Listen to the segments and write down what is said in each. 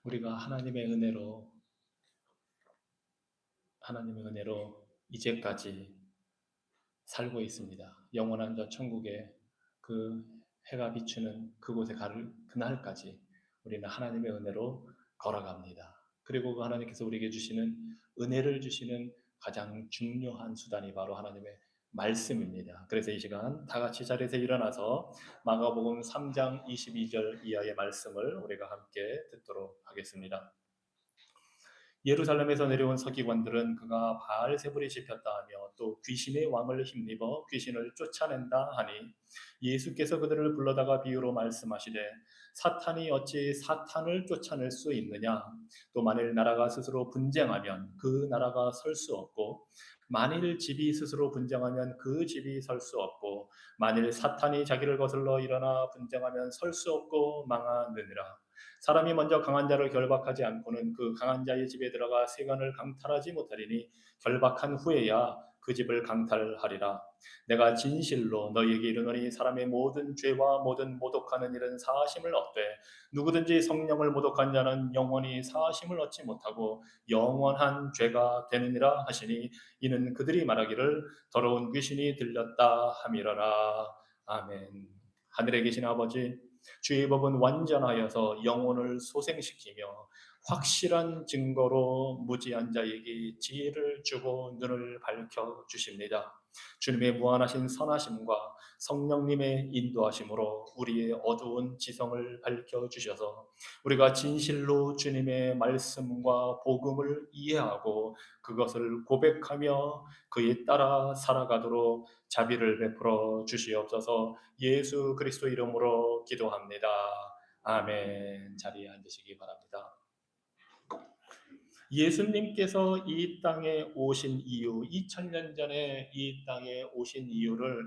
우리가 하나님의 은혜로 이제까지 살고 있습니다. 영원한 저 천국에 그 해가 비추는 그곳에 갈 그날까지 우리는 하나님의 은혜로 걸어갑니다. 그리고 그 하나님께서 우리에게 주시는 은혜를 주시는 가장 중요한 수단이 바로 하나님의 말씀입니다. 그래서 이 시간 다 같이 자리에서 일어나서 마가복음 3장 22절 이하의 말씀을 우리가 함께 듣도록 하겠습니다. 예루살렘에서 내려온 서기관들은 그가 바알세불이 씹혔다 하며 또 귀신의 왕을 힘입어 귀신을 쫓아낸다 하니 예수께서 그들을 불러다가 비유로 말씀하시되 사탄이 어찌 사탄을 쫓아낼 수 있느냐 또 만일 나라가 스스로 분쟁하면 그 나라가 설 수 없고 만일 집이 스스로 분쟁하면 그 집이 설 수 없고 만일 사탄이 자기를 거슬러 일어나 분쟁하면 설 수 없고 망하느니라. 사람이 먼저 강한 자를 결박하지 않고는 그 강한 자의 집에 들어가 세간을 강탈하지 못하리니 결박한 후에야 그 집을 강탈하리라. 내가 진실로 너희에게 이르노니 사람의 모든 죄와 모든 모독하는 일은 사하심을 얻되 누구든지 성령을 모독한 자는 영원히 사하심을 얻지 못하고 영원한 죄가 되느니라 하시니 이는 그들이 말하기를 더러운 귀신이 들렸다 함이러라. 아멘. 하늘에 계신 아버지, 주의 법은 완전하여서 영혼을 소생시키며 확실한 증거로 무지한 자에게 지혜를 주고 눈을 밝혀 주십니다. 주님의 무한하신 선하심과 성령님의 인도하심으로 우리의 어두운 지성을 밝혀 주셔서 우리가 진실로 주님의 말씀과 복음을 이해하고 그것을 고백하며 그에 따라 살아가도록 자비를 베풀어 주시옵소서. 예수 그리스도 이름으로 기도합니다. 아멘. 자리에 앉으시기 바랍니다. 예수님께서 이 땅에 오신 이유, 2000년 전에 이 땅에 오신 이유를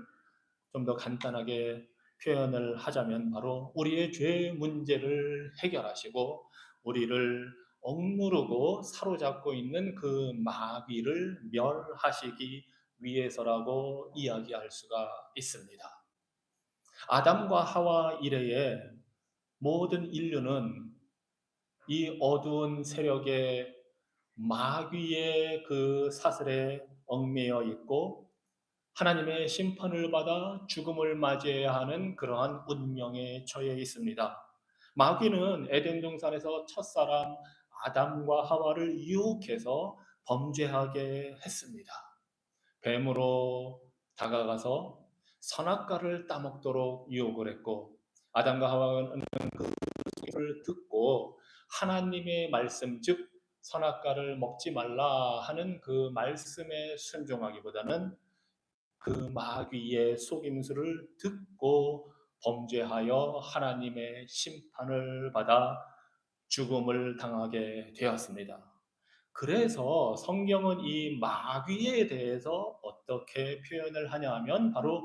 좀 더 간단하게 표현을 하자면 바로 우리의 죄 문제를 해결하시고 우리를 억누르고 사로잡고 있는 그 마귀를 멸하시기 위해서라고 이야기할 수가 있습니다. 아담과 하와 이래에 모든 인류는 이 어두운 세력의 마귀의 그 사슬에 얽매여 있고 하나님의 심판을 받아 죽음을 맞이해야 하는 그러한 운명에 처해 있습니다. 마귀는 에덴 동산에서 첫사람 아담과 하와를 유혹해서 범죄하게 했습니다. 뱀으로 다가가서 선악과를 따먹도록 유혹을 했고 아담과 하와는 를 듣고 하나님의 말씀 즉 선악과를 먹지 말라 하는 그 말씀에 순종하기보다는 그 마귀의 속임수를 듣고 범죄하여 하나님의 심판을 받아 죽음을 당하게 되었습니다. 그래서 성경은 이 마귀에 대해서 어떻게 표현을 하냐 하면 바로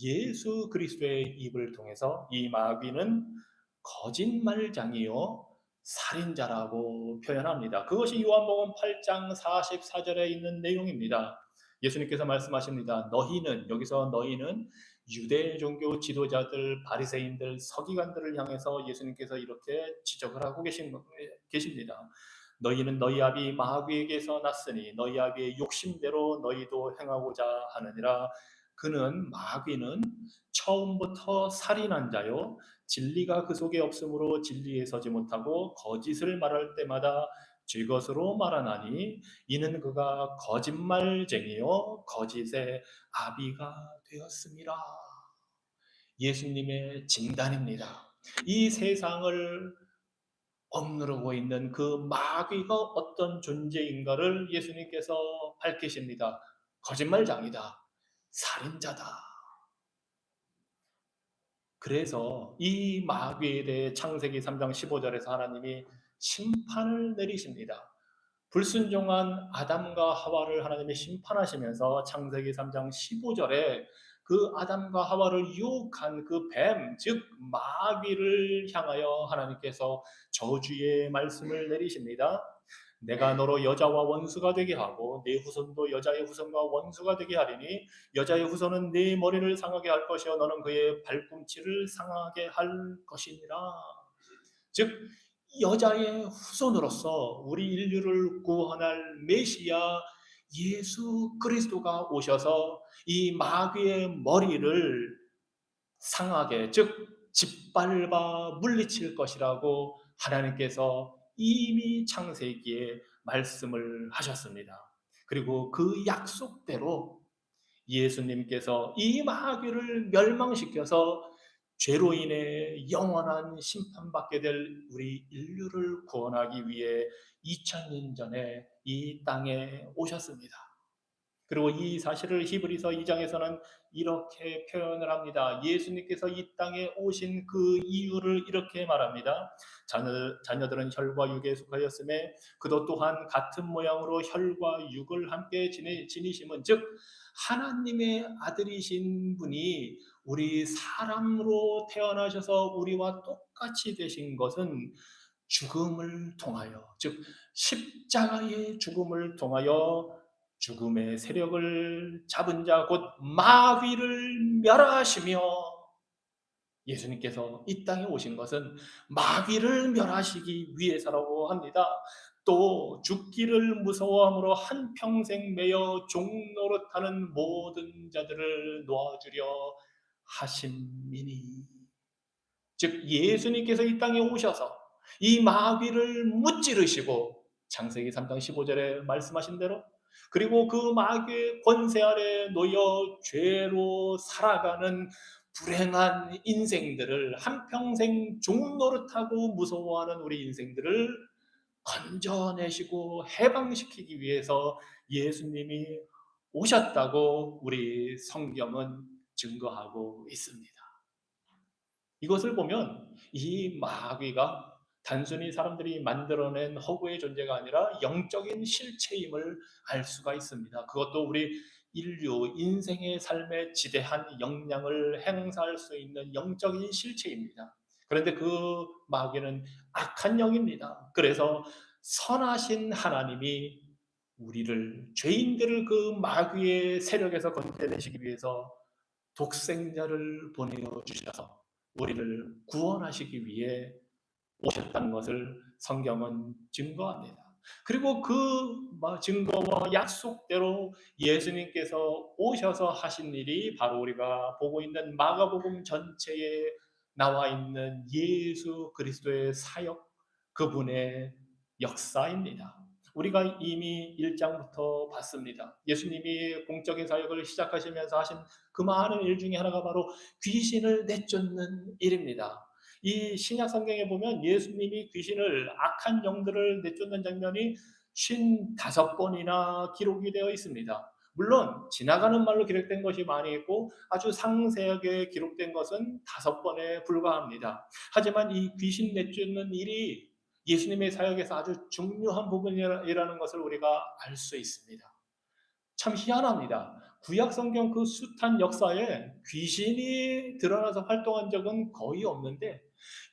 예수 그리스도의 입을 통해서 이 마귀는 거짓말장이요 살인자라고 표현합니다. 그것이 요한복음 8장 44절에 있는 내용입니다. 예수님께서 말씀하십니다. 너희는 여기서 너희는 유대 종교 지도자들, 바리새인들, 서기관들을 향해서 예수님께서 이렇게 지적을 하고 계십니다. 너희는 너희 아비 마귀에게서 났으니 너희 아비의 욕심대로 너희도 행하고자 하느니라. 그는 마귀는 처음부터 살인한 자요 진리가 그 속에 없으므로 진리에 서지 못하고 거짓을 말할 때마다 죄것으로 말하나니 이는 그가 거짓말쟁이요 거짓의 아비가 되었습니다. 예수님의 진단입니다. 이 세상을 억누르고 있는 그 마귀가 어떤 존재인가를 예수님께서 밝히십니다. 거짓말장이다. 살인자다. 그래서 이 마귀에 대해 창세기 3장 15절에서 하나님이 심판을 내리십니다. 불순종한 아담과 하와를 하나님이 심판하시면서 창세기 3장 15절에 그 아담과 하와를 유혹한 그 뱀, 즉 마귀를 향하여 하나님께서 저주의 말씀을 내리십니다. 내가 너로 여자와 원수가 되게 하고 네 후손도 여자의 후손과 원수가 되게 하리니 여자의 후손은 네 머리를 상하게 할 것이요 너는 그의 발꿈치를 상하게 할 것이니라. 즉 여자의 후손으로서 우리 인류를 구원할 메시아 예수 그리스도가 오셔서 이 마귀의 머리를 상하게, 즉 짓밟아 물리칠 것이라고 하나님께서 이미 창세기에 말씀을 하셨습니다. 그리고 그 약속대로 예수님께서 이 마귀를 멸망시켜서 죄로 인해 영원한 심판받게 될 우리 인류를 구원하기 위해 2000년 전에 이 땅에 오셨습니다. 그리고 이 사실을 히브리서 2장에서는 이렇게 표현을 합니다. 예수님께서 이 땅에 오신 그 이유를 이렇게 말합니다. 자녀들은 혈과 육에 속하였음에 그도 또한 같은 모양으로 혈과 육을 함께 지니심은, 즉 하나님의 아들이신 분이 우리 사람으로 태어나셔서 우리와 똑같이 되신 것은 죽음을 통하여, 즉 십자가의 죽음을 통하여 죽음의 세력을 잡은 자 곧 마귀를 멸하시며, 예수님께서 이 땅에 오신 것은 마귀를 멸하시기 위해서라고 합니다. 또 죽기를 무서워함으로 한평생 매여 종노릇하는 모든 자들을 놓아주려 하심이니, 즉 예수님께서 이 땅에 오셔서 이 마귀를 무찌르시고 창세기 3장 15절에 말씀하신 대로, 그리고 그 마귀의 권세 아래 놓여 죄로 살아가는 불행한 인생들을, 한평생 종노릇하고 무서워하는 우리 인생들을 건져내시고 해방시키기 위해서 예수님이 오셨다고 우리 성경은 증거하고 있습니다. 이것을 보면 이 마귀가 단순히 사람들이 만들어낸 허구의 존재가 아니라 영적인 실체임을 알 수가 있습니다. 그것도 우리 인류 인생의 삶에 지대한 영향을 행사할 수 있는 영적인 실체입니다. 그런데 그 마귀는 악한 영입니다. 그래서 선하신 하나님이 우리를, 죄인들을 그 마귀의 세력에서 건져내시기 위해서 독생자를 보내어 주셔서 우리를 구원하시기 위해 오셨다는 것을 성경은 증거합니다. 그리고 그 증거와 약속대로 예수님께서 오셔서 하신 일이 바로 우리가 보고 있는 마가복음 전체에 나와 있는 예수 그리스도의 사역, 그분의 역사입니다. 우리가 이미 1장부터 봤습니다. 예수님이 공적인 사역을 시작하시면서 하신 그 많은 일 중에 하나가 바로 귀신을 내쫓는 일입니다. 이 신약 성경에 보면 예수님이 귀신을, 악한 영들을 내쫓는 장면이 55번이나 기록이 되어 있습니다. 물론 지나가는 말로 기록된 것이 많이 있고 아주 상세하게 기록된 것은 5번에 불과합니다. 하지만 이 귀신 내쫓는 일이 예수님의 사역에서 아주 중요한 부분이라는 것을 우리가 알 수 있습니다. 참 희한합니다. 구약 성경 그 숱한 역사에 귀신이 드러나서 활동한 적은 거의 없는데,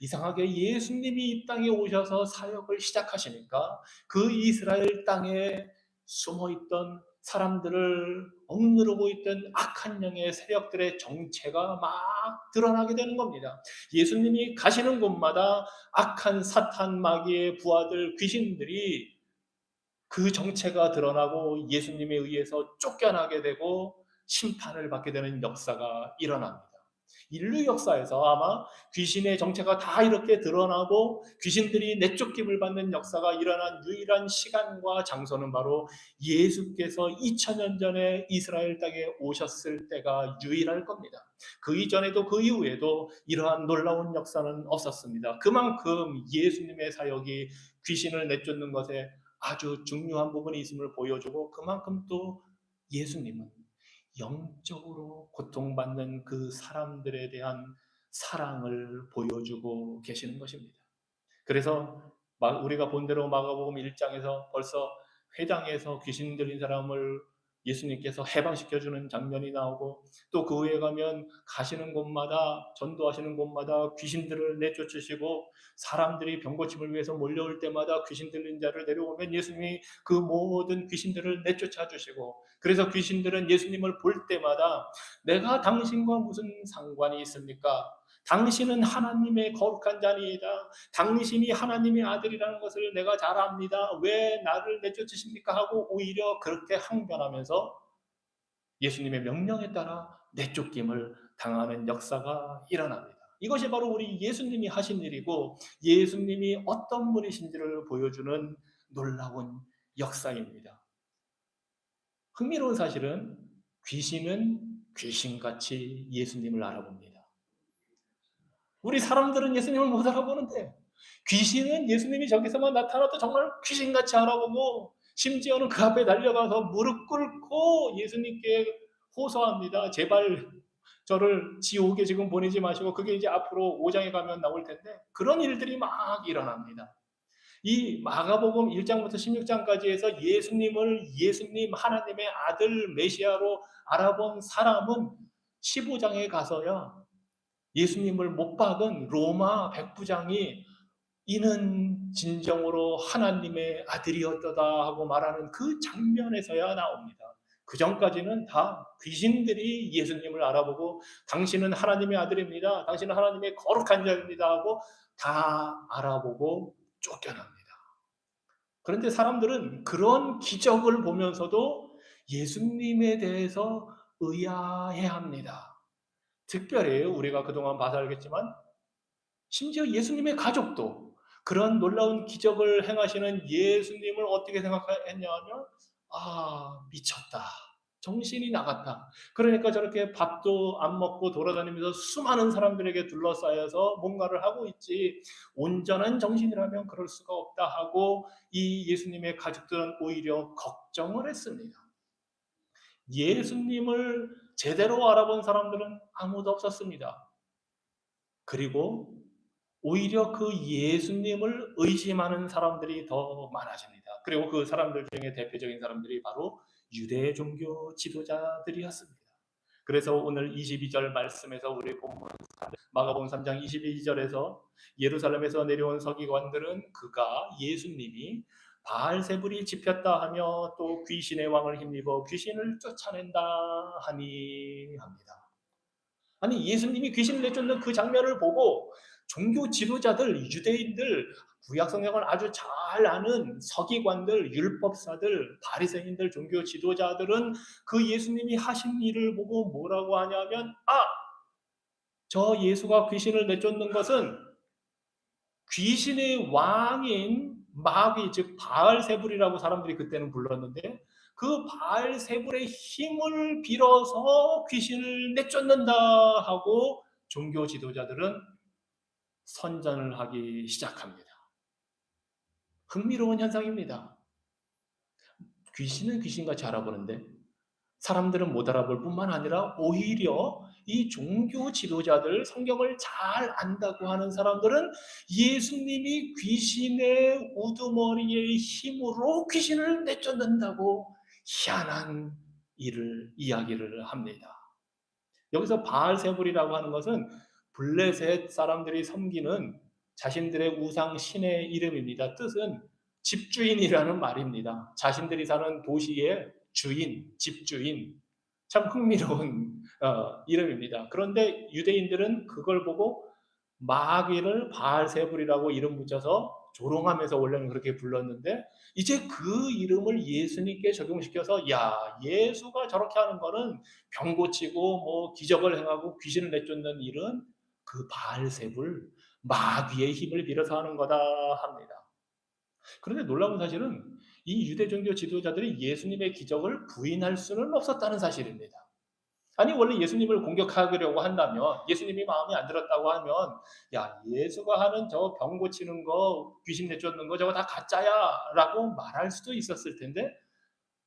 이상하게 예수님이 이 땅에 오셔서 사역을 시작하시니까 그 이스라엘 땅에 숨어있던 사람들을 억누르고 있던 악한 영의 세력들의 정체가 막 드러나게 되는 겁니다. 예수님이 가시는 곳마다 악한 사탄 마귀의 부하들, 귀신들이 그 정체가 드러나고 예수님에 의해서 쫓겨나게 되고 심판을 받게 되는 역사가 일어납니다. 인류 역사에서 아마 귀신의 정체가 다 이렇게 드러나고 귀신들이 내쫓김을 받는 역사가 일어난 유일한 시간과 장소는 바로 예수께서 2000년 전에 이스라엘 땅에 오셨을 때가 유일할 겁니다. 그 이전에도 그 이후에도 이러한 놀라운 역사는 없었습니다. 그만큼 예수님의 사역이 귀신을 내쫓는 것에 아주 중요한 부분이 있음을 보여주고, 그만큼 또 예수님은 영적으로 고통받는 그 사람들에 대한 사랑을 보여주고 계시는 것입니다. 그래서 우리가 본 대로 마가복음 1장에서 벌써 회당에서 귀신 들린 사람을 예수님께서 해방시켜주는 장면이 나오고, 또 그 후에 가면 가시는 곳마다, 전도하시는 곳마다 귀신들을 내쫓으시고, 사람들이 병고침을 위해서 몰려올 때마다 귀신 들린 자를 내려오면 예수님이 그 모든 귀신들을 내쫓아 주시고, 그래서 귀신들은 예수님을 볼 때마다 내가 당신과 무슨 상관이 있습니까? 당신은 하나님의 거룩한 자니이다. 당신이 하나님의 아들이라는 것을 내가 잘 압니다. 왜 나를 내쫓으십니까? 하고 오히려 그렇게 항변하면서 예수님의 명령에 따라 내쫓김을 당하는 역사가 일어납니다. 이것이 바로 우리 예수님이 하신 일이고 예수님이 어떤 분이신지를 보여주는 놀라운 역사입니다. 흥미로운 사실은 귀신은 귀신같이 예수님을 알아봅니다. 우리 사람들은 예수님을 못 알아보는데 귀신은 예수님이 저기서만 나타나도 정말 귀신같이 알아보고 심지어는 그 앞에 달려가서 무릎 꿇고 예수님께 호소합니다. 제발 저를 지옥에 지금 보내지 마시고, 그게 이제 앞으로 5장에 가면 나올 텐데 그런 일들이 막 일어납니다. 이 마가복음 1장부터 16장까지 해서 예수님 하나님의 아들 메시아로 알아본 사람은 15장에 가서야 예수님을 못 박은 로마 백부장이 이는 진정으로 하나님의 아들이었다 하고 말하는 그 장면에서야 나옵니다. 그 전까지는 다 귀신들이 예수님을 알아보고 당신은 하나님의 아들입니다. 당신은 하나님의 거룩한 자입니다 하고 다 알아보고 쫓겨납니다. 그런데 사람들은 그런 기적을 보면서도 예수님에 대해서 의아해합니다. 특별히 우리가 그동안 봐서 알겠지만 심지어 예수님의 가족도 그런 놀라운 기적을 행하시는 예수님을 어떻게 생각했냐면 미쳤다. 정신이 나갔다. 그러니까 저렇게 밥도 안 먹고 돌아다니면서 수많은 사람들에게 둘러싸여서 뭔가를 하고 있지 온전한 정신이라면 그럴 수가 없다 하고 이 예수님의 가족들은 오히려 걱정을 했습니다. 예수님을 제대로 알아본 사람들은 아무도 없었습니다. 그리고 오히려 그 예수님을 의심하는 사람들이 더 많아집니다. 그리고 그 사람들 중에 대표적인 사람들이 바로 유대 종교 지도자들이었습니다. 그래서 오늘 22절 말씀에서 우리 본문 마가복음 3장 22절에서 예루살렘에서 내려온 서기관들은 그가 예수님이 바알세불이 집혔다 하며 또 귀신의 왕을 힘입어 귀신을 쫓아낸다 하니 합니다. 아니 예수님이 귀신을 내쫓는 그 장면을 보고 종교 지도자들, 유대인들, 구약 성경을 아주 잘 아는 서기관들, 율법사들, 바리새인들, 종교 지도자들은 그 예수님이 하신 일을 보고 뭐라고 하냐면 저 예수가 귀신을 내쫓는 것은 귀신의 왕인 마귀, 즉 바알세불이라고 사람들이 그때는 불렀는데 그 바알세불의 힘을 빌어서 귀신을 내쫓는다 하고 종교 지도자들은 선전을 하기 시작합니다. 흥미로운 현상입니다. 귀신은 귀신같이 알아보는데 사람들은 못 알아볼 뿐만 아니라 오히려 이 종교 지도자들, 성경을 잘 안다고 하는 사람들은 예수님이 귀신의 우두머리의 힘으로 귀신을 내쫓는다고 희한한 이야기를 합니다. 여기서 바알세불이라고 하는 것은 블레셋 사람들이 섬기는 자신들의 우상 신의 이름입니다. 뜻은 집주인이라는 말입니다. 자신들이 사는 도시의 주인, 집주인. 참 흥미로운 이름입니다. 그런데 유대인들은 그걸 보고 마귀를 바알세불이라고 이름 붙여서 조롱하면서 원래는 그렇게 불렀는데 이제 그 이름을 예수님께 적용시켜서 예수가 저렇게 하는 거는 병 고치고 뭐 기적을 행하고 귀신을 내쫓는 일은 그 바알세불 마귀의 힘을 빌어서 하는 거다 합니다. 그런데 놀라운 사실은 이 유대 종교 지도자들이 예수님의 기적을 부인할 수는 없었다는 사실입니다. 아니 원래 예수님을 공격하려고 한다면 예수님이 마음에 안 들었다고 하면 예수가 하는 저 병 고치는 거 귀신 내쫓는 거 저거 다 가짜야 라고 말할 수도 있었을 텐데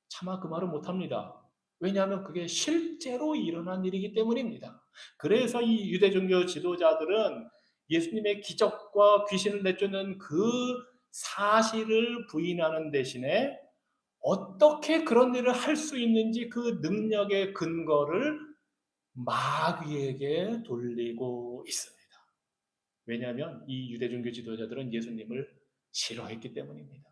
차마 그 말은 못합니다. 왜냐하면 그게 실제로 일어난 일이기 때문입니다. 그래서 이 유대 종교 지도자들은 예수님의 기적과 귀신을 내쫓는 그 사실을 부인하는 대신에 어떻게 그런 일을 할 수 있는지 그 능력의 근거를 마귀에게 돌리고 있습니다. 왜냐하면 이 유대종교 지도자들은 예수님을 싫어했기 때문입니다.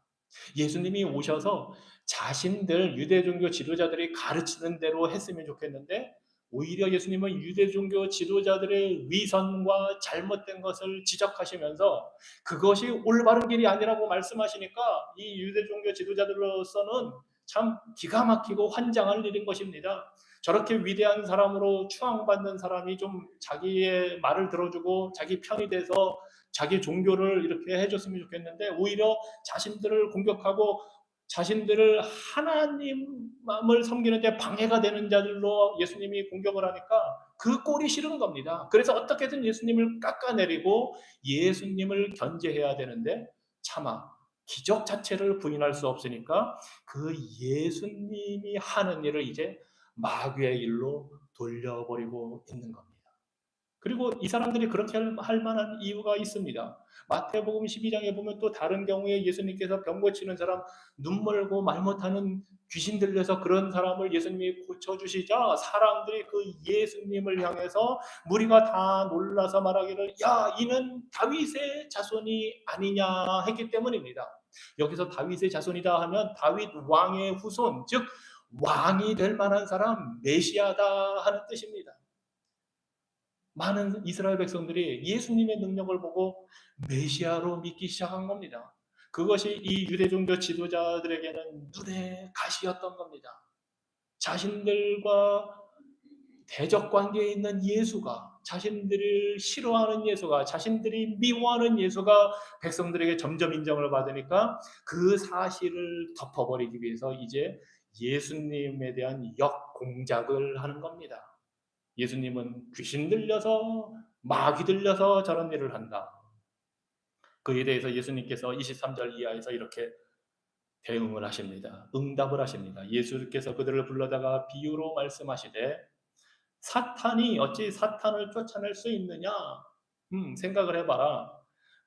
예수님이 오셔서 자신들 유대종교 지도자들이 가르치는 대로 했으면 좋겠는데 오히려 예수님은 유대 종교 지도자들의 위선과 잘못된 것을 지적하시면서 그것이 올바른 길이 아니라고 말씀하시니까 이 유대 종교 지도자들로서는 참 기가 막히고 환장할 일인 것입니다. 저렇게 위대한 사람으로 추앙받는 사람이 좀 자기의 말을 들어주고 자기 편이 돼서 자기 종교를 이렇게 해줬으면 좋겠는데 오히려 자신들을 공격하고 자신들을 하나님을 섬기는데 방해가 되는 자들로 예수님이 공격을 하니까 그 꼴이 싫은 겁니다. 그래서 어떻게든 예수님을 깎아내리고 예수님을 견제해야 되는데 차마 기적 자체를 부인할 수 없으니까 그 예수님이 하는 일을 이제 마귀의 일로 돌려버리고 있는 겁니다. 그리고 이 사람들이 그렇게 할 만한 이유가 있습니다. 마태복음 12장에 보면 또 다른 경우에 예수님께서 병 고치는 사람, 눈 멀고 말 못하는 귀신 들려서 그런 사람을 예수님이 고쳐주시자 사람들이 그 예수님을 향해서 무리가 다 놀라서 말하기를 야 이는 다윗의 자손이 아니냐 했기 때문입니다. 여기서 다윗의 자손이다 하면 다윗 왕의 후손, 즉 왕이 될 만한 사람, 메시아다 하는 뜻입니다. 많은 이스라엘 백성들이 예수님의 능력을 보고 메시아로 믿기 시작한 겁니다. 그것이 이 유대 종교 지도자들에게는 눈의 가시였던 겁니다. 자신들과 대적 관계에 있는 예수가, 자신들을 싫어하는 예수가, 자신들이 미워하는 예수가 백성들에게 점점 인정을 받으니까 그 사실을 덮어버리기 위해서 이제 예수님에 대한 역공작을 하는 겁니다. 예수님은 귀신 들려서 마귀 들려서 저런 일을 한다. 그에 대해서 예수님께서 23절 이하에서 이렇게 대응을 하십니다. 응답을 하십니다. 예수께서 그들을 불러다가 비유로 말씀하시되 사탄이 어찌 사탄을 쫓아낼 수 있느냐? 생각을 해봐라.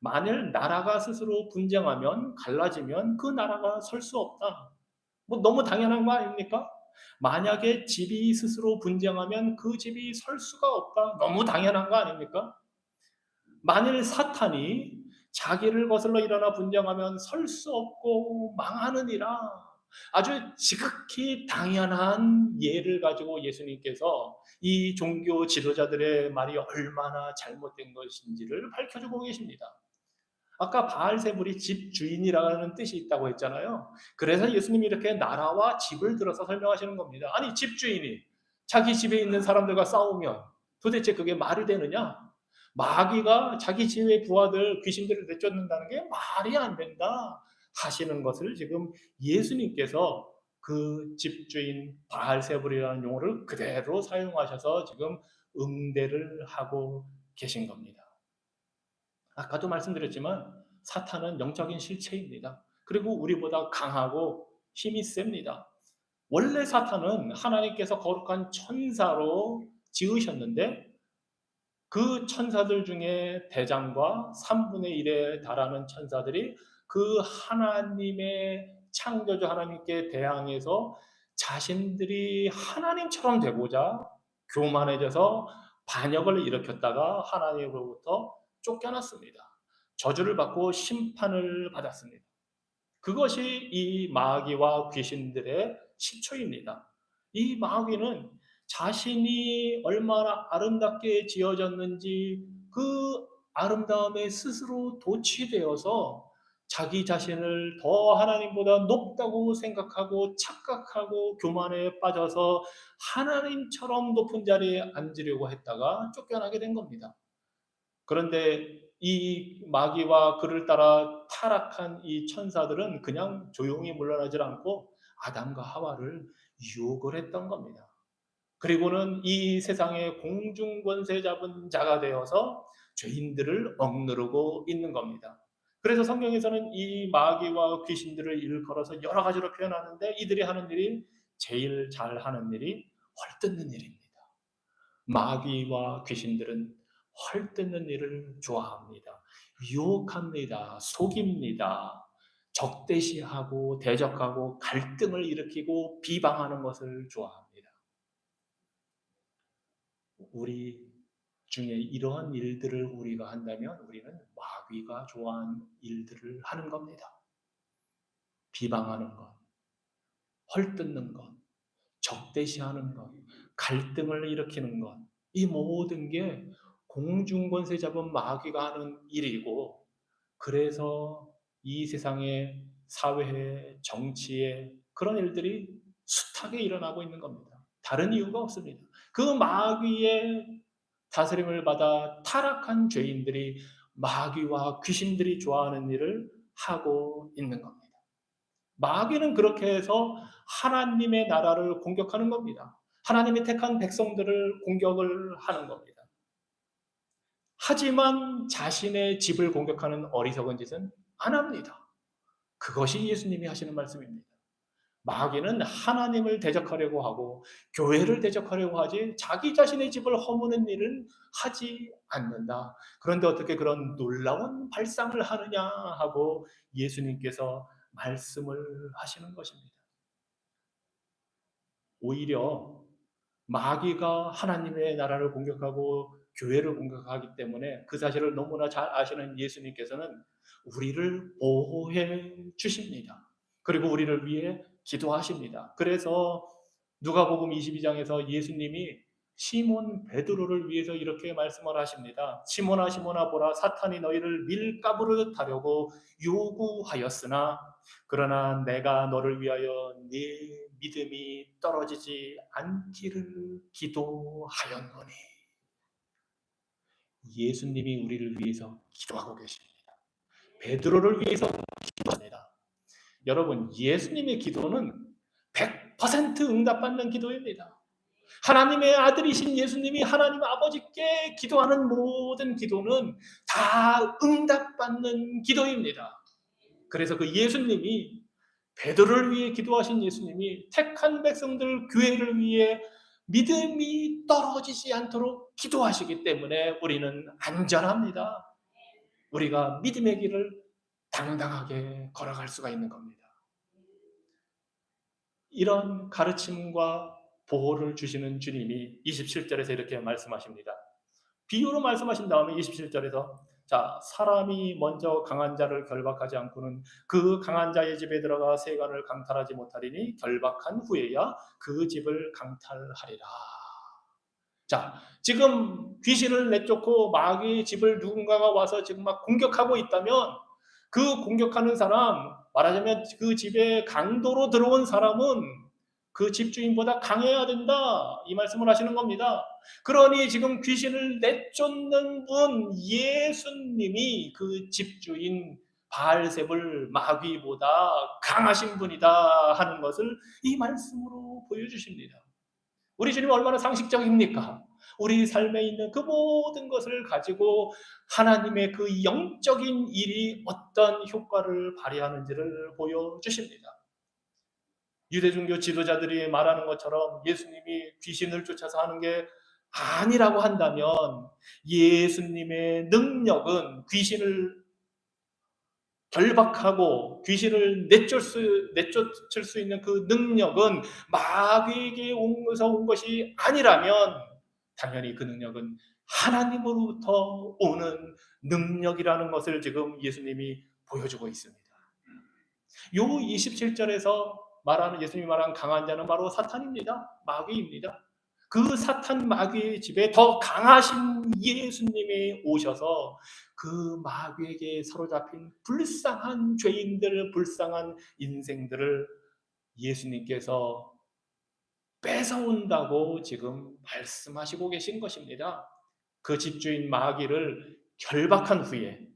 만일 나라가 스스로 분쟁하면 갈라지면 그 나라가 설 수 없다. 뭐 너무 당연한 거 아닙니까? 만약에 집이 스스로 분쟁하면 그 집이 설 수가 없다. 너무 당연한 거 아닙니까? 만일 사탄이 자기를 거슬러 일어나 분쟁하면 설 수 없고 망하느니라. 아주 지극히 당연한 예를 가지고 예수님께서 이 종교 지도자들의 말이 얼마나 잘못된 것인지를 밝혀주고 계십니다. 아까 바알세불이 집 주인이라는 뜻이 있다고 했잖아요. 그래서 예수님이 이렇게 나라와 집을 들어서 설명하시는 겁니다. 아니 집 주인이 자기 집에 있는 사람들과 싸우면 도대체 그게 말이 되느냐? 마귀가 자기 집의 부하들 귀신들을 내쫓는다는 게 말이 안 된다 하시는 것을 지금 예수님께서 그 집주인 바알세불이라는 용어를 그대로 사용하셔서 지금 응대를 하고 계신 겁니다. 아까도 말씀드렸지만 사탄은 영적인 실체입니다. 그리고 우리보다 강하고 힘이 셉니다. 원래 사탄은 하나님께서 거룩한 천사로 지으셨는데 그 천사들 중에 대장과 3분의 1에 달하는 천사들이 그 하나님의 창조주 하나님께 대항해서 자신들이 하나님처럼 되고자 교만해져서 반역을 일으켰다가 하나님으로부터 쫓겨났습니다. 저주를 받고 심판을 받았습니다. 그것이 이 마귀와 귀신들의 시초입니다. 이 마귀는 자신이 얼마나 아름답게 지어졌는지 그 아름다움에 스스로 도취되어서 자기 자신을 더 하나님보다 높다고 생각하고 착각하고 교만에 빠져서 하나님처럼 높은 자리에 앉으려고 했다가 쫓겨나게 된 겁니다. 그런데 이 마귀와 그를 따라 타락한 이 천사들은 그냥 조용히 물러나질 않고 아담과 하와를 유혹을 했던 겁니다. 그리고는 이 세상의 공중 권세 잡은 자가 되어서 죄인들을 억누르고 있는 겁니다. 그래서 성경에서는 이 마귀와 귀신들을 일컬어서 여러 가지로 표현하는데 이들이 하는 일이 제일 잘 하는 일이 헐뜯는 일입니다. 마귀와 귀신들은 헐뜯는 일을 좋아합니다. 유혹합니다. 속입니다. 적대시하고 대적하고 갈등을 일으키고 비방하는 것을 좋아합니다. 우리 중에 이러한 일들을 우리가 한다면 우리는 마귀가 좋아하는 일들을 하는 겁니다. 비방하는 것, 헐뜯는 것, 적대시하는 것, 갈등을 일으키는 것, 이 모든 게 공중권세 잡은 마귀가 하는 일이고, 그래서 이 세상의 사회에, 정치에 그런 일들이 숱하게 일어나고 있는 겁니다. 다른 이유가 없습니다. 그 마귀의 다스림을 받아 타락한 죄인들이 마귀와 귀신들이 좋아하는 일을 하고 있는 겁니다. 마귀는 그렇게 해서 하나님의 나라를 공격하는 겁니다. 하나님이 택한 백성들을 공격을 하는 겁니다. 하지만 자신의 집을 공격하는 어리석은 짓은 안 합니다. 그것이 예수님이 하시는 말씀입니다. 마귀는 하나님을 대적하려고 하고 교회를 대적하려고 하지 자기 자신의 집을 허무는 일은 하지 않는다. 그런데 어떻게 그런 놀라운 발상을 하느냐 하고 예수님께서 말씀을 하시는 것입니다. 오히려 마귀가 하나님의 나라를 공격하고 교회를 공격하기 때문에 그 사실을 너무나 잘 아시는 예수님께서는 우리를 보호해 주십니다. 그리고 우리를 위해 기도하십니다. 그래서 누가복음 22장에서 예수님이 시몬 베드로를 위해서 이렇게 말씀을 하십니다. 시몬아 시몬아 보라, 사탄이 너희를 밀가부르듯 하려고 요구하였으나 그러나 내가 너를 위하여 네 믿음이 떨어지지 않기를 기도하였노니. 예수님이 우리를 위해서 기도하고 계십니다. 베드로를 위해서 기도합니다. 여러분, 예수님의 기도는 100% 응답받는 기도입니다. 하나님의 아들이신 예수님이 하나님 아버지께 기도하는 모든 기도는 다 응답받는 기도입니다. 그래서 그 예수님이, 베드로를 위해 기도하신 예수님이 택한 백성들 교회를 위해 믿음이 떨어지지 않도록 기도하시기 때문에 우리는 안전합니다. 우리가 믿음의 길을 당당하게 걸어갈 수가 있는 겁니다. 이런 가르침과 보호를 주시는 주님이 27절에서 이렇게 말씀하십니다. 비유로 말씀하신 다음에 27절에서 자, 사람이 먼저 강한 자를 결박하지 않고는 그 강한 자의 집에 들어가 세간을 강탈하지 못하리니 결박한 후에야 그 집을 강탈하리라. 자, 지금 귀신을 내쫓고 마귀의 집을 누군가가 와서 지금 막 공격하고 있다면 그 공격하는 사람, 말하자면 그 집에 강도로 들어온 사람은 그 집주인보다 강해야 된다. 이 말씀을 하시는 겁니다. 그러니 지금 귀신을 내쫓는 분 예수님이 그 집주인 바알세불 마귀보다 강하신 분이다 하는 것을 이 말씀으로 보여주십니다. 우리 주님 얼마나 상식적입니까? 우리 삶에 있는 그 모든 것을 가지고 하나님의 그 영적인 일이 어떤 효과를 발휘하는지를 보여주십니다. 유대종교 지도자들이 말하는 것처럼 예수님이 귀신을 쫓아서 하는 게 아니라고 한다면 예수님의 능력은 귀신을 결박하고 귀신을 내쫓을 수 있는 그 능력은 마귀에게 온 것이 아니라면 당연히 그 능력은 하나님으로부터 오는 능력이라는 것을 지금 예수님이 보여주고 있습니다. 요 27절에서 말하는 예수님이 말하는 강한 자는 바로 사탄입니다. 마귀입니다. 그 사탄 마귀의 집에 더 강하신 예수님이 오셔서 그 마귀에게 사로잡힌 불쌍한 죄인들, 불쌍한 인생들을 예수님께서 뺏어온다고 지금 말씀하시고 계신 것입니다. 그 집주인 마귀를 결박한 후에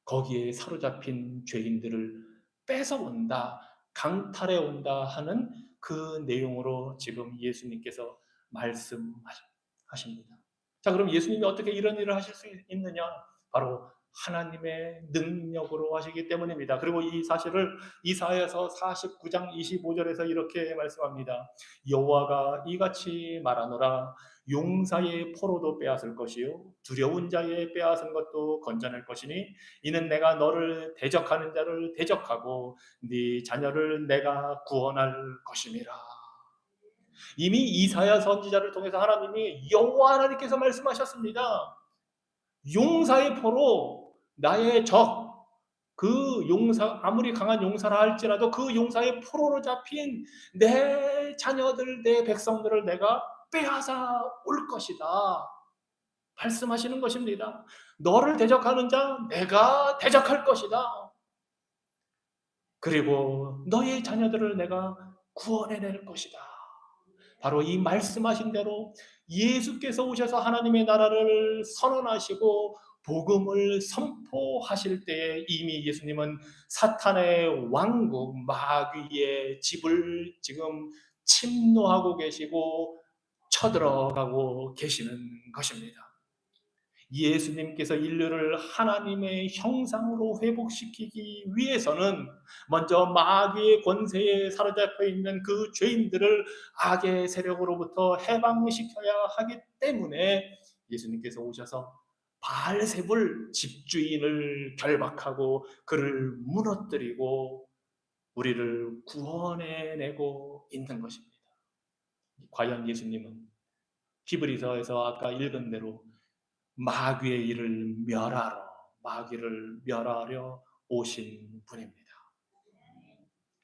거기에 사로잡힌 죄인들을 뺏어온다, 강탈해 온다 하는 그 내용으로 지금 예수님께서 말씀하십니다. 자, 그럼 예수님이 어떻게 이런 일을 하실 수 있느냐? 바로 하나님의 능력으로 하시기 때문입니다. 그리고 이 사실을 이사야서 49장 25절에서 이렇게 말씀합니다. 여호와가 이같이 말하노라. 용사의 포로도 빼앗을 것이요 두려운 자의 빼앗은 것도 건져낼 것이니 이는 내가 너를 대적하는 자를 대적하고 네 자녀를 내가 구원할 것임이라. 이미 이사야 선지자를 통해서 하나님이 여호와 하나님께서 말씀하셨습니다. 용사의 포로, 나의 적, 그 용사 아무리 강한 용사라 할지라도 그 용사의 포로로 잡힌 내 자녀들, 내 백성들을 내가 빼앗아 올 것이다. 말씀하시는 것입니다. 너를 대적하는 자 내가 대적할 것이다. 그리고 너의 자녀들을 내가 구원해낼 것이다. 바로 이 말씀하신 대로 예수께서 오셔서 하나님의 나라를 선언하시고 복음을 선포하실 때에 이미 예수님은 사탄의 왕국 마귀의 집을 지금 침노하고 계시고 쳐들어가고 계시는 것입니다. 예수님께서 인류를 하나님의 형상으로 회복시키기 위해서는 먼저 마귀의 권세에 사로잡혀 있는 그 죄인들을 악의 세력으로부터 해방시켜야 하기 때문에 예수님께서 오셔서 바알세불 집주인을 결박하고 그를 무너뜨리고 우리를 구원해내고 있는 것입니다. 과연 예수님은 히브리서에서 아까 읽은 대로 마귀의 일을 멸하러, 마귀를 멸하려 오신 분입니다.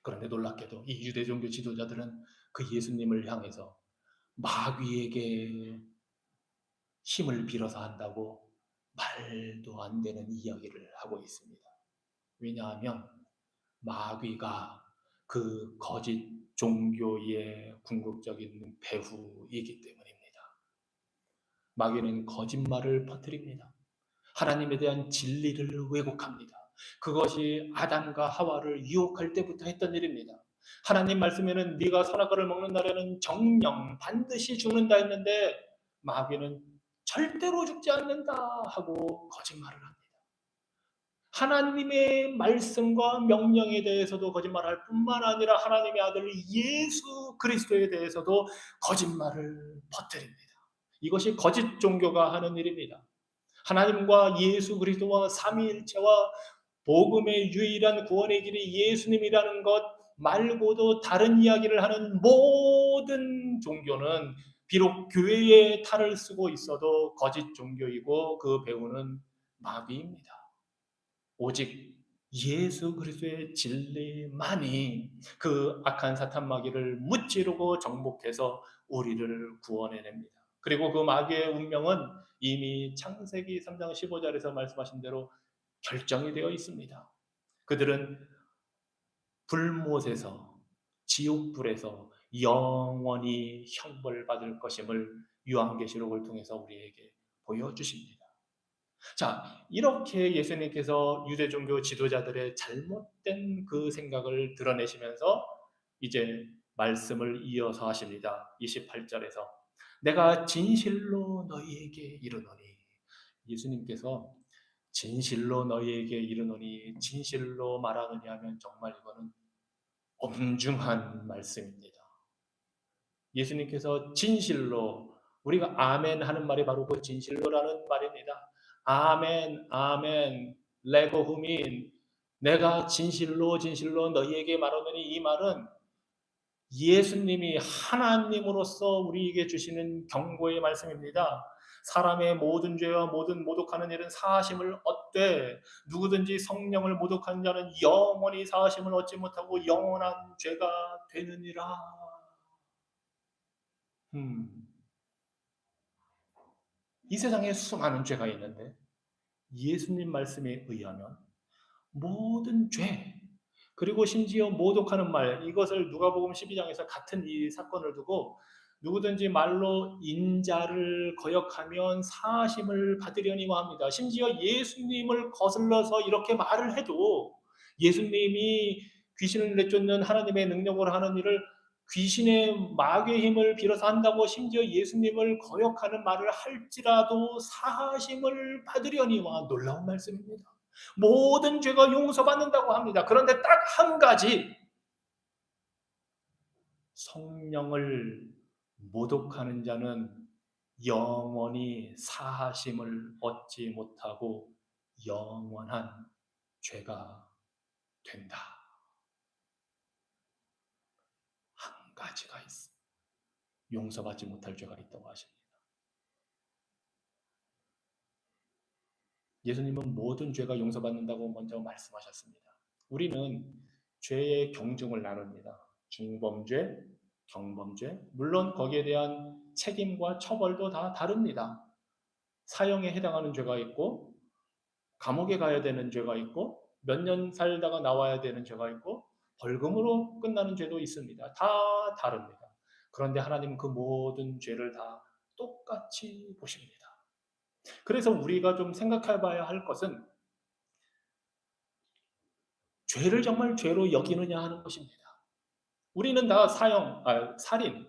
그런데 놀랍게도 이 유대 종교 지도자들은 그 예수님을 향해서 마귀에게 힘을 빌어서 한다고 말도 안 되는 이야기를 하고 있습니다. 왜냐하면 마귀가 그 거짓 종교의 궁극적인 배후이기 때문입니다. 마귀는 거짓말을 퍼뜨립니다. 하나님에 대한 진리를 왜곡합니다. 그것이 아담과 하와를 유혹할 때부터 했던 일입니다. 하나님 말씀에는 네가 선악과를 먹는 날에는 정령 반드시 죽는다 했는데 마귀는 절대로 죽지 않는다 하고 거짓말을 합니다. 하나님의 말씀과 명령에 대해서도 거짓말할 뿐만 아니라 하나님의 아들 예수 그리스도에 대해서도 거짓말을 퍼뜨립니다. 이것이 거짓 종교가 하는 일입니다. 하나님과 예수 그리스도와 삼위일체와 복음의 유일한 구원의 길이 예수님이라는 것 말고도 다른 이야기를 하는 모든 종교는 비록 교회의 탈을 쓰고 있어도 거짓 종교이고 그 배우는 마귀입니다. 오직 예수 그리스도의 진리만이 그 악한 사탄 마귀를 무찌르고 정복해서 우리를 구원해냅니다. 그리고 그 마귀의 운명은 이미 창세기 3장 15절에서 말씀하신 대로 결정이 되어 있습니다. 그들은 불못에서 지옥불에서 영원히 형벌받을 것임을 요한계시록을 통해서 우리에게 보여주십니다. 자, 이렇게 예수님께서 유대종교 지도자들의 잘못된 그 생각을 드러내시면서 이제 말씀을 이어서 하십니다. 28절에서 내가 진실로 너희에게 이르노니, 예수님께서 진실로 너희에게 이르노니 진실로 말하느냐 하면 정말 이거는 엄중한 말씀입니다. 예수님께서 진실로, 우리가 아멘 하는 말이 바로 그 진실로라는 말입니다. 아멘, 아멘, 레고 후민, 내가 진실로 진실로 너희에게 말하노니, 이 말은 예수님이 하나님으로서 우리에게 주시는 경고의 말씀입니다. 사람의 모든 죄와 모든 모독하는 일은 사하심을 얻되 누구든지 성령을 모독하는 자는 영원히 사하심을 얻지 못하고 영원한 죄가 되느니라. 이 세상에 수많은 죄가 있는데 예수님 말씀에 의하면 모든 죄, 그리고 심지어 모독하는 말, 이것을 누가복음 12장에서 같은 이 사건을 두고 누구든지 말로 인자를 거역하면 사하심을 받으려니와 합니다. 심지어 예수님을 거슬러서 이렇게 말을 해도 예수님이 귀신을 내쫓는 하나님의 능력으로 하는 일을 귀신의 마귀의 힘을 빌어서 한다고 심지어 예수님을 거역하는 말을 할지라도 사하심을 받으려니와, 놀라운 말씀입니다. 모든 죄가 용서받는다고 합니다. 그런데 딱 한 가지, 성령을 모독하는 자는 영원히 사하심을 얻지 못하고 영원한 죄가 된다. 한 가지가 있어. 용서받지 못할 죄가 있다고 하십니다. 예수님은 모든 죄가 용서받는다고 먼저 말씀하셨습니다. 우리는 죄의 경중을 나눕니다. 중범죄, 경범죄, 물론 거기에 대한 책임과 처벌도 다 다릅니다. 사형에 해당하는 죄가 있고, 감옥에 가야 되는 죄가 있고, 몇 년 살다가 나와야 되는 죄가 있고, 벌금으로 끝나는 죄도 있습니다. 다 다릅니다. 그런데 하나님은 그 모든 죄를 다 똑같이 보십니다. 그래서 우리가 좀 생각해 봐야 할 것은 죄를 정말 죄로 여기느냐 하는 것입니다. 우리는 다 살인,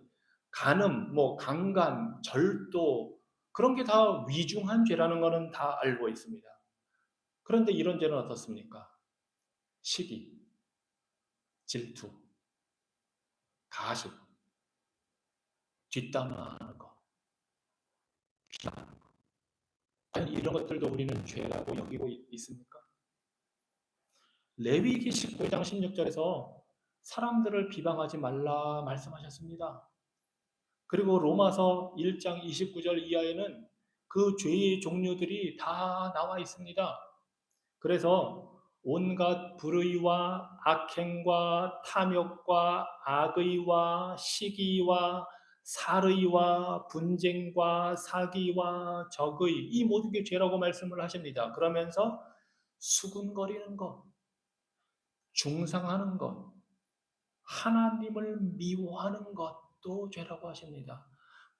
간음, 강간, 절도, 그런 게 다 위중한 죄라는 것은 다 알고 있습니다. 그런데 이런 죄는 어떻습니까? 시기, 질투, 가식, 뒷담화하는 것, 비하하는 것. 과연 이런 것들도 우리는 죄라고 여기고 있습니까? 레위기 19장 16절에서 사람들을 비방하지 말라 말씀하셨습니다. 그리고 로마서 1장 29절 이하에는 그 죄의 종류들이 다 나와 있습니다. 그래서 온갖 불의와 악행과 탐욕과 악의와 시기와 살의와 분쟁과 사기와 적의, 이 모든 게 죄라고 말씀을 하십니다. 그러면서 수군거리는 것, 중상하는 것, 하나님을 미워하는 것도 죄라고 하십니다.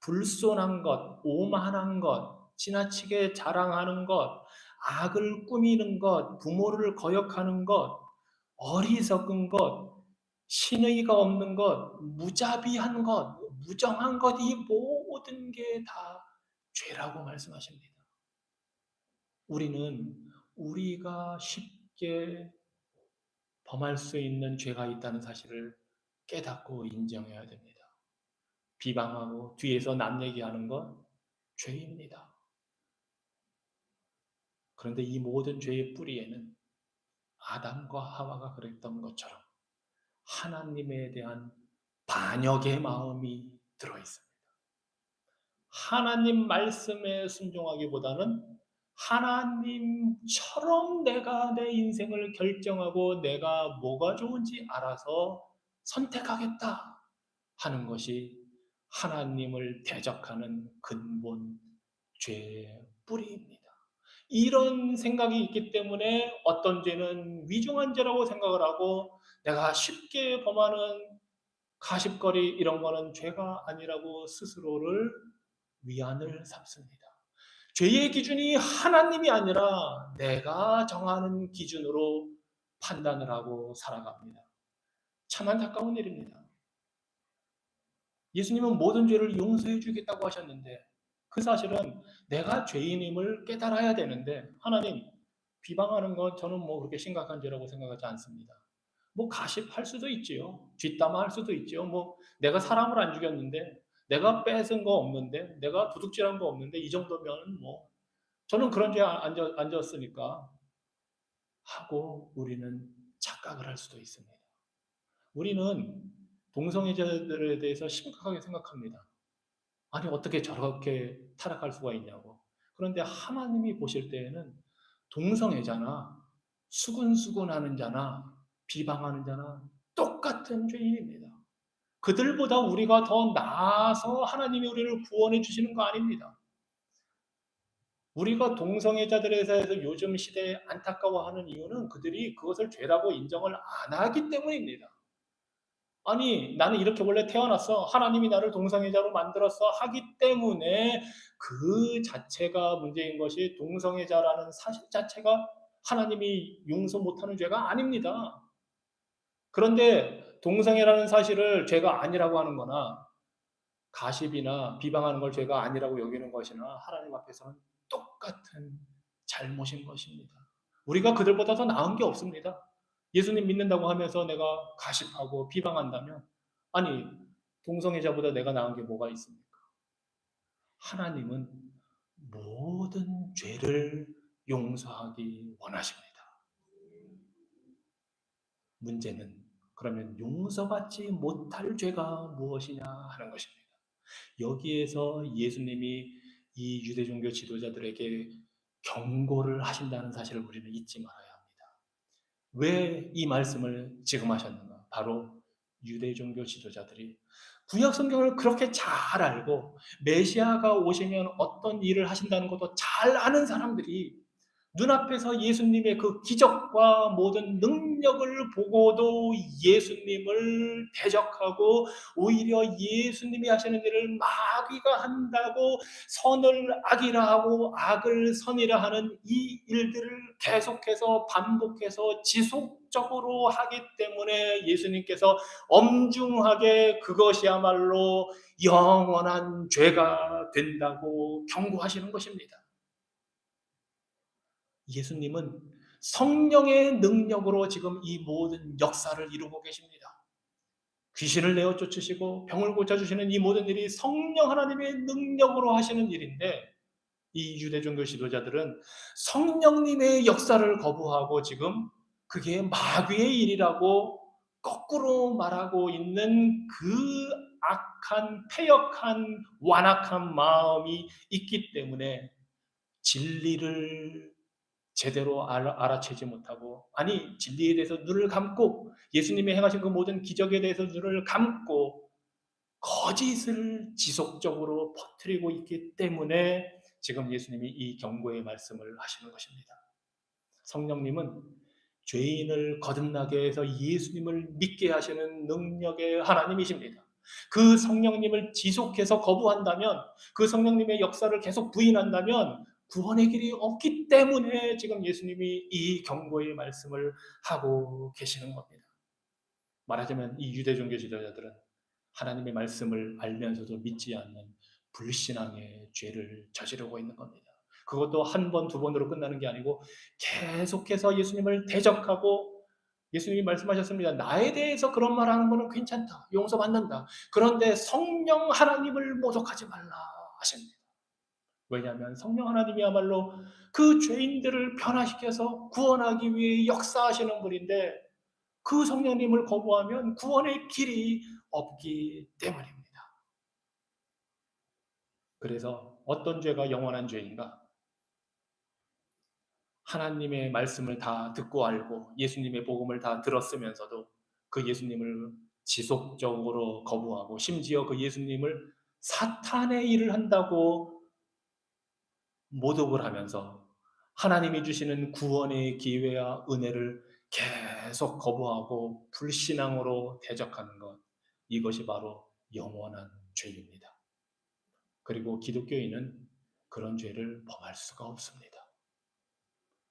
불손한 것, 오만한 것, 지나치게 자랑하는 것, 악을 꾸미는 것, 부모를 거역하는 것, 어리석은 것, 신의가 없는 것, 무자비한 것, 무정한 것, 이 모든 게 다 죄라고 말씀하십니다. 우리는 우리가 쉽게 범할 수 있는 죄가 있다는 사실을 깨닫고 인정해야 됩니다. 비방하고 뒤에서 남 얘기하는 건 죄입니다. 그런데 이 모든 죄의 뿌리에는 아담과 하와가 그랬던 것처럼 하나님에 대한 반역의 마음이 들어있습니다. 하나님 말씀에 순종하기보다는 하나님처럼 내가 내 인생을 결정하고 내가 뭐가 좋은지 알아서 선택하겠다 하는 것이 하나님을 대적하는 근본 죄의 뿌리입니다. 이런 생각이 있기 때문에 어떤 죄는 위중한 죄라고 생각을 하고 내가 쉽게 범하는 가십거리 이런 거는 죄가 아니라고 스스로를 위안을 삼습니다. 죄의 기준이 하나님이 아니라 내가 정하는 기준으로 판단을 하고 살아갑니다. 참 안타까운 일입니다. 예수님은 모든 죄를 용서해 주겠다고 하셨는데 그 사실은 내가 죄인임을 깨달아야 되는데 하나님 비방하는 건 저는 그렇게 심각한 죄라고 생각하지 않습니다. 가십할 수도 있지요. 뒷담화할 수도 있지요. 내가 사람을 안 죽였는데 내가 뺏은 거 없는데 내가 도둑질한 거 없는데 이 정도면 저는 그런 죄 안 졌으니까 하고 우리는 착각을 할 수도 있습니다. 우리는 동성애자들에 대해서 심각하게 생각합니다. 아니 어떻게 저렇게 타락할 수가 있냐고. 그런데 하나님이 보실 때에는 동성애자나 수근수근하는 자나 비방하는 자나 똑같은 죄인입니다. 그들보다 우리가 더 나아서 하나님이 우리를 구원해 주시는 거 아닙니다. 우리가 동성애자들에 대해서 요즘 시대에 안타까워하는 이유는 그들이 그것을 죄라고 인정을 안 하기 때문입니다. 아니, 나는 이렇게 원래 태어났어. 하나님이 나를 동성애자로 만들었어. 하기 때문에 그 자체가 문제인 것이 동성애자라는 사실 자체가 하나님이 용서 못하는 죄가 아닙니다. 그런데 동성애라는 사실을 죄가 아니라고 하는 거나 가십이나 비방하는 걸 죄가 아니라고 여기는 것이나 하나님 앞에서는 똑같은 잘못인 것입니다. 우리가 그들보다 더 나은 게 없습니다. 예수님 믿는다고 하면서 내가 가십하고 비방한다면 아니 동성애자보다 내가 나은 게 뭐가 있습니까? 하나님은 모든 죄를 용서하기 원하십니다. 문제는 그러면 용서받지 못할 죄가 무엇이냐 하는 것입니다. 여기에서 예수님이 이 유대 종교 지도자들에게 경고를 하신다는 사실을 우리는 잊지 말아야 합니다. 왜 이 말씀을 지금 하셨는가? 바로 유대 종교 지도자들이 구약 성경을 그렇게 잘 알고 메시아가 오시면 어떤 일을 하신다는 것도 잘 아는 사람들이 눈앞에서 예수님의 그 기적과 모든 능력을 보고도 예수님을 대적하고 오히려 예수님이 하시는 일을 마귀가 한다고 선을 악이라 하고 악을 선이라 하는 이 일들을 계속해서 반복해서 지속적으로 하기 때문에 예수님께서 엄중하게 그것이야말로 영원한 죄가 된다고 경고하시는 것입니다. 예수님은 성령의 능력으로 지금 이 모든 역사를 이루고 계십니다. 귀신을 내어 쫓으시고 병을 고쳐주시는 이 모든 일이 성령 하나님의 능력으로 하시는 일인데 이 유대 종교 지도자들은 성령님의 역사를 거부하고 지금 그게 마귀의 일이라고 거꾸로 말하고 있는 그 악한 패역한 완악한 마음이 있기 때문에 진리를 제대로 알아채지 못하고 아니 진리에 대해서 눈을 감고 예수님이 행하신 그 모든 기적에 대해서 눈을 감고 거짓을 지속적으로 퍼뜨리고 있기 때문에 지금 예수님이 이 경고의 말씀을 하시는 것입니다. 성령님은 죄인을 거듭나게 해서 예수님을 믿게 하시는 능력의 하나님이십니다. 그 성령님을 지속해서 거부한다면, 그 성령님의 역사를 계속 부인한다면 구원의 길이 없기 때문에 지금 예수님이 이 경고의 말씀을 하고 계시는 겁니다. 말하자면 이 유대 종교 지도자들은 하나님의 말씀을 알면서도 믿지 않는 불신앙의 죄를 저지르고 있는 겁니다. 그것도 한 번, 두 번으로 끝나는 게 아니고 계속해서 예수님을 대적하고 예수님이 말씀하셨습니다. 나에 대해서 그런 말 하는 거는 괜찮다. 용서받는다. 그런데 성령 하나님을 모독하지 말라 하십니다. 왜냐하면 성령 하나님이야말로 그 죄인들을 변화시켜서 구원하기 위해 역사하시는 분인데 그 성령님을 거부하면 구원의 길이 없기 때문입니다. 그래서 어떤 죄가 영원한 죄인가? 하나님의 말씀을 다 듣고 알고 예수님의 복음을 다 들었으면서도 그 예수님을 지속적으로 거부하고 심지어 그 예수님을 사탄의 일을 한다고 모독을 하면서 하나님이 주시는 구원의 기회와 은혜를 계속 거부하고 불신앙으로 대적하는 것, 이것이 바로 영원한 죄입니다. 그리고 기독교인은 그런 죄를 범할 수가 없습니다.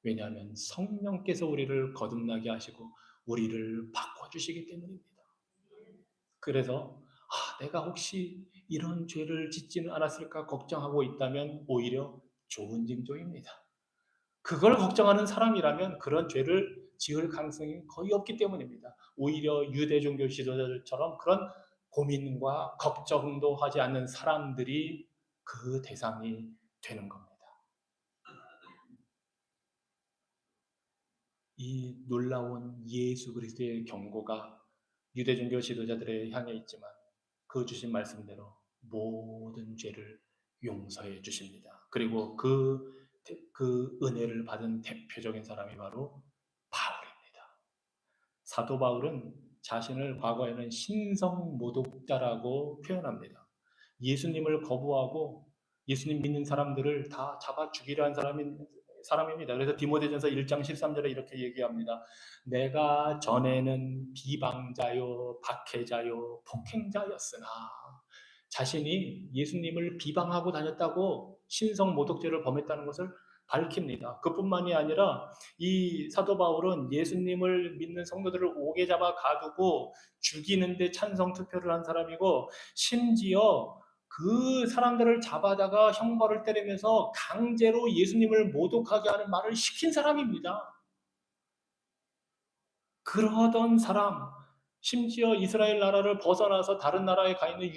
왜냐하면 성령께서 우리를 거듭나게 하시고 우리를 바꿔주시기 때문입니다. 그래서 내가 혹시 이런 죄를 짓지는 않았을까 걱정하고 있다면 오히려 좋은 징조입니다. 그걸 걱정하는 사람이라면 그런 죄를 지을 가능성이 거의 없기 때문입니다. 오히려 유대 종교 지도자들처럼 그런 고민과 걱정도 하지 않는 사람들이 그 대상이 되는 겁니다. 이 놀라운 예수 그리스도의 경고가 유대 종교 지도자들의 향해 있지만 그 주신 말씀대로 모든 죄를 용서해 주십니다. 그리고 그 은혜를 받은 대표적인 사람이 바로 바울입니다. 사도 바울은 자신을 과거에는 신성 모독자라고 표현합니다. 예수님을 거부하고 예수님 믿는 사람들을 다 잡아 죽이려 한 사람입니다. 그래서 디모데전서 1장 13절에 이렇게 얘기합니다. 내가 전에는 비방자요, 박해자요, 폭행자였으나 자신이 예수님을 비방하고 다녔다고 신성 모독죄를 범했다는 것을 밝힙니다. 그뿐만이 아니라 이 사도 바울은 예수님을 믿는 성도들을 옥에 잡아 가두고 죽이는데 찬성 투표를 한 사람이고 심지어 그 사람들을 잡아다가 형벌을 때리면서 강제로 예수님을 모독하게 하는 말을 시킨 사람입니다. 그러던 사람, 심지어 이스라엘 나라를 벗어나서 다른 나라에 가 있는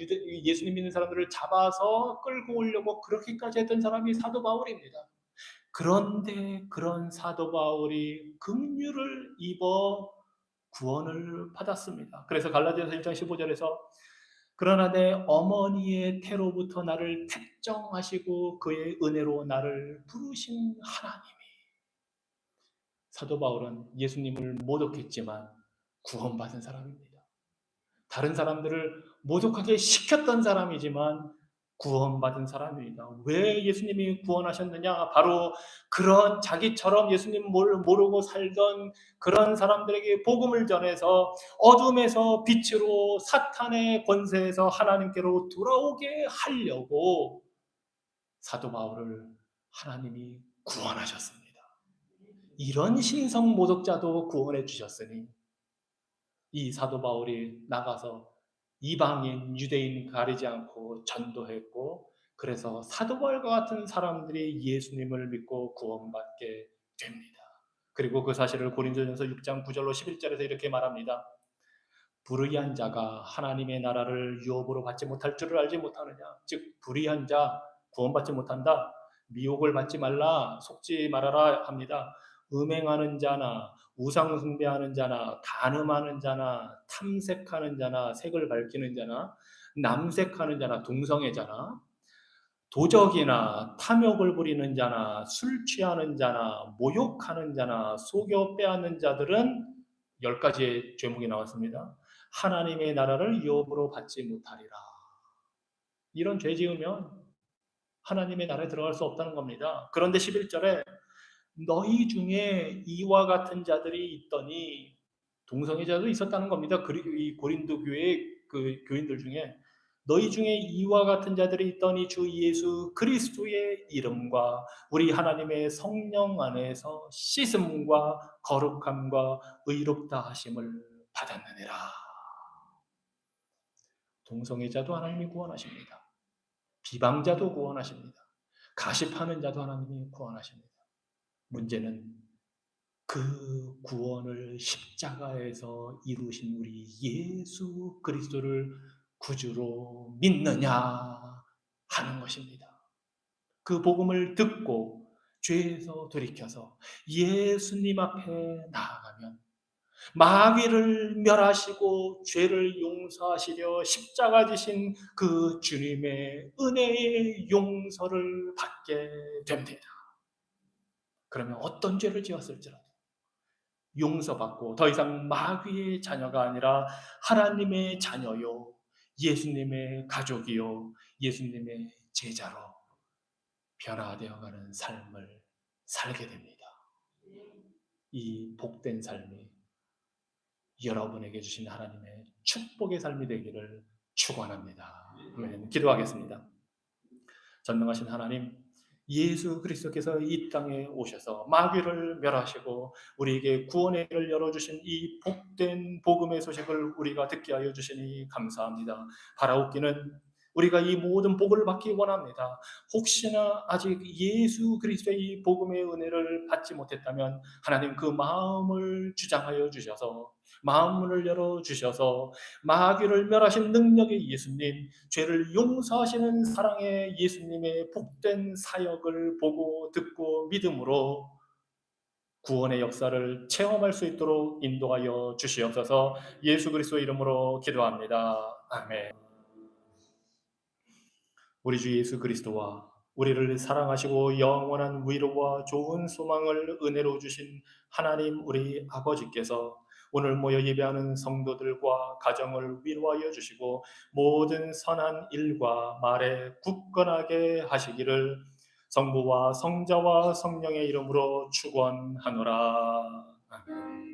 예수님 믿는 사람들을 잡아서 끌고 오려고 그렇게까지 했던 사람이 사도 바울입니다. 그런데 그런 사도 바울이 긍휼을 입어 구원을 받았습니다. 그래서 갈라디아서 1장 15절에서 그러나 내 어머니의 태로부터 나를 택정하시고 그의 은혜로 나를 부르신 하나님이, 사도 바울은 예수님을 모독했지만 구원받은 사람입니다. 다른 사람들을 모독하게 시켰던 사람이지만 구원받은 사람입니다. 왜 예수님이 구원하셨느냐? 바로 그런 자기처럼 예수님 모르고 살던 그런 사람들에게 복음을 전해서 어둠에서 빛으로 사탄의 권세에서 하나님께로 돌아오게 하려고 사도 바울을 하나님이 구원하셨습니다. 이런 신성 모독자도 구원해 주셨으니 이 사도 바울이 나가서 이방인, 유대인 가리지 않고 전도했고, 그래서 사도 바울과 같은 사람들이 예수님을 믿고 구원받게 됩니다. 그리고 그 사실을 고린도전서 6장 9절로 11절에서 이렇게 말합니다. 불의한 자가 하나님의 나라를 유업으로 받지 못할 줄을 알지 못하느냐. 즉 불의한 자 구원받지 못한다. 미혹을 받지 말라, 속지 말아라 합니다. 음행하는 자나 우상 숭배하는 자나 간음하는 자나 탐색하는 자나 색을 밝히는 자나 남색하는 자나 동성애자나 도적이나 탐욕을 부리는 자나 술 취하는 자나 모욕하는 자나 속여 빼앗는 자들은 10가지의 죄목이 나왔습니다. 하나님의 나라를 유업으로 받지 못하리라. 이런 죄 지으면 하나님의 나라에 들어갈 수 없다는 겁니다. 그런데 11절에 너희 중에 이와 같은 자들이 있더니, 동성애자도 있었다는 겁니다. 그리고 이 고린도 교회의 그 교인들 중에 너희 중에 이와 같은 자들이 있더니 주 예수 그리스도의 이름과 우리 하나님의 성령 안에서 씻음과 거룩함과 의롭다 하심을 받았느니라. 동성애자도 하나님이 구원하십니다. 비방자도 구원하십니다. 가십하는 자도 하나님이 구원하십니다. 문제는 그 구원을 십자가에서 이루신 우리 예수 그리스도를 구주로 믿느냐 하는 것입니다. 그 복음을 듣고 죄에서 돌이켜서 예수님 앞에 나아가면 마귀를 멸하시고 죄를 용서하시려 십자가 지신 그 주님의 은혜의 용서를 받게 됩니다. 그러면 어떤 죄를 지었을지라도 용서받고 더 이상 마귀의 자녀가 아니라 하나님의 자녀요, 예수님의 가족이요, 예수님의 제자로 변화되어가는 삶을 살게 됩니다. 이 복된 삶이 여러분에게 주신 하나님의 축복의 삶이 되기를 축원합니다. 아멘. 기도하겠습니다. 전능하신 하나님, 예수 그리스도께서 이 땅에 오셔서 마귀를 멸하시고 우리에게 구원의 길을 열어주신 이 복된 복음의 소식을 우리가 듣게 하여 주시니 감사합니다. 바라옵기는 우리가 이 모든 복을 받기 원합니다. 혹시나 아직 예수 그리스도의 이 복음의 은혜를 받지 못했다면 하나님 그 마음을 주장하여 주셔서, 마음을 열어주셔서 마귀를 멸하신 능력의 예수님, 죄를 용서하시는 사랑의 예수님의 복된 사역을 보고 듣고 믿음으로 구원의 역사를 체험할 수 있도록 인도하여 주시옵소서. 예수 그리스도 이름으로 기도합니다. 아멘. 우리 주 예수 그리스도와 우리를 사랑하시고 영원한 위로와 좋은 소망을 은혜로 주신 하나님 우리 아버지께서 오늘 모여 예배하는 성도들과 가정을 위로하여 주시고 모든 선한 일과 말에 굳건하게 하시기를 성부와 성자와 성령의 이름으로 축원하노라. 아멘.